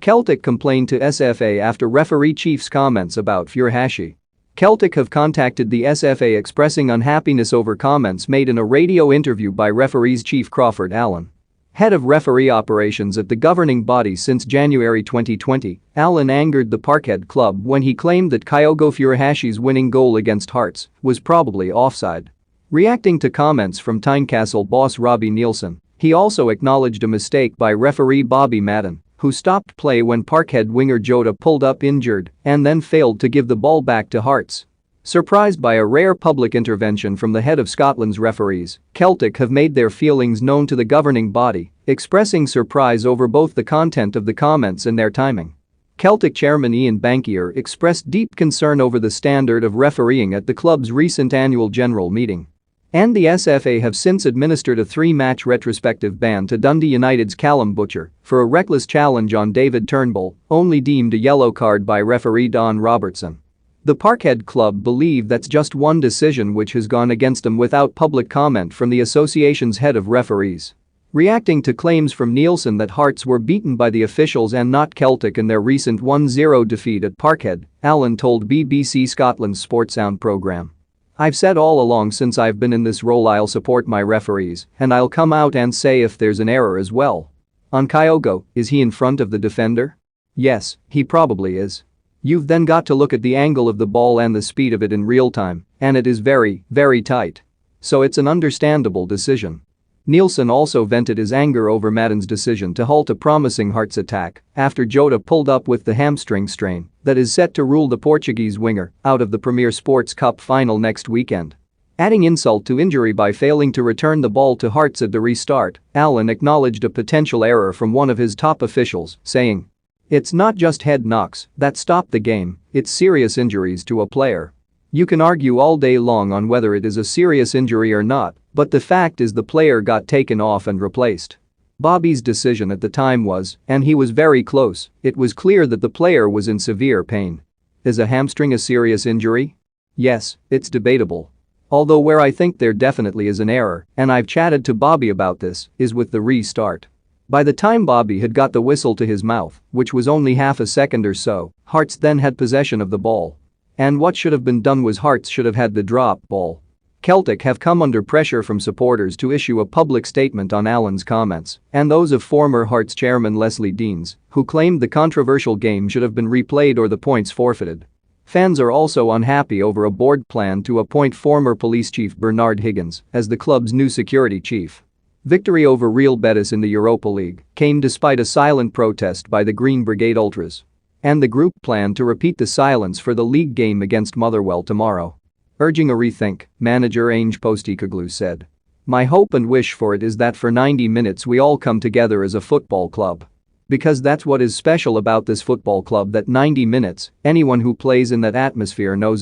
Celtic complained to SFA after referee chief's comments about Furuhashi. Celtic have contacted the SFA expressing unhappiness over comments made in a radio interview by referees chief Crawford Allen. Head of referee operations at the governing body since January 2020, Allen angered the Parkhead club when he claimed that Kyogo Furuhashi's winning goal against Hearts was probably offside. Reacting to comments from Tynecastle boss Robbie Neilson, he also acknowledged a mistake by referee Bobby Madden, who stopped play when Parkhead winger Jota pulled up injured and then failed to give the ball back to Hearts. Surprised by a rare public intervention from the head of Scotland's referees, Celtic have made their feelings known to the governing body, expressing surprise over both the content of the comments and their timing. Celtic chairman Ian Bankier expressed deep concern over the standard of refereeing at the club's recent annual general meeting. And the SFA have since administered a 3-match retrospective ban to Dundee United's Callum Butcher for a reckless challenge on David Turnbull, only deemed a yellow card by referee Don Robertson. The Parkhead club believe that's just one decision which has gone against them without public comment from the association's head of referees. Reacting to claims from Neilson that Hearts were beaten by the officials and not Celtic in their recent 1-0 defeat at Parkhead, Allen told BBC Scotland's Sportsound programme. "I've said all along since I've been in this role I'll support my referees and I'll come out and say if there's an error as well. On Kyogo, is he in front of the defender? Yes, he probably is. You've then got to look at the angle of the ball and the speed of it in real time, and it is very, very tight. So it's an understandable decision." Neilson also vented his anger over Madden's decision to halt a promising Hearts attack after Jota pulled up with the hamstring strain that is set to rule the Portuguese winger out of the Premier Sports Cup final next weekend. Adding insult to injury by failing to return the ball to Hearts at the restart, Allen acknowledged a potential error from one of his top officials, saying, "It's not just head knocks that stopped the game, it's serious injuries to a player. You can argue all day long on whether it is a serious injury or not, but the fact is the player got taken off and replaced. Bobby's decision at the time was, and he was very close, it was clear that the player was in severe pain. Is a hamstring a serious injury? Yes, it's debatable. Although where I think there definitely is an error, and I've chatted to Bobby about this, is with the restart. By the time Bobby had got the whistle to his mouth, which was only half a second or so, Hearts then had possession of the ball. And what should have been done was Hearts should have had the drop ball." Celtic have come under pressure from supporters to issue a public statement on Allen's comments and those of former Hearts chairman Leslie Deans, who claimed the controversial game should have been replayed or the points forfeited. Fans are also unhappy over a board plan to appoint former police chief Bernard Higgins as the club's new security chief. Victory over Real Betis in the Europa League came despite a silent protest by the Green Brigade Ultras. And the group planned to repeat the silence for the league game against Motherwell tomorrow. Urging a rethink, manager Ange Postecoglou said, "My hope and wish for it is that for 90 minutes we all come together as a football club. Because that's what is special about this football club, that 90 minutes, anyone who plays in that atmosphere knows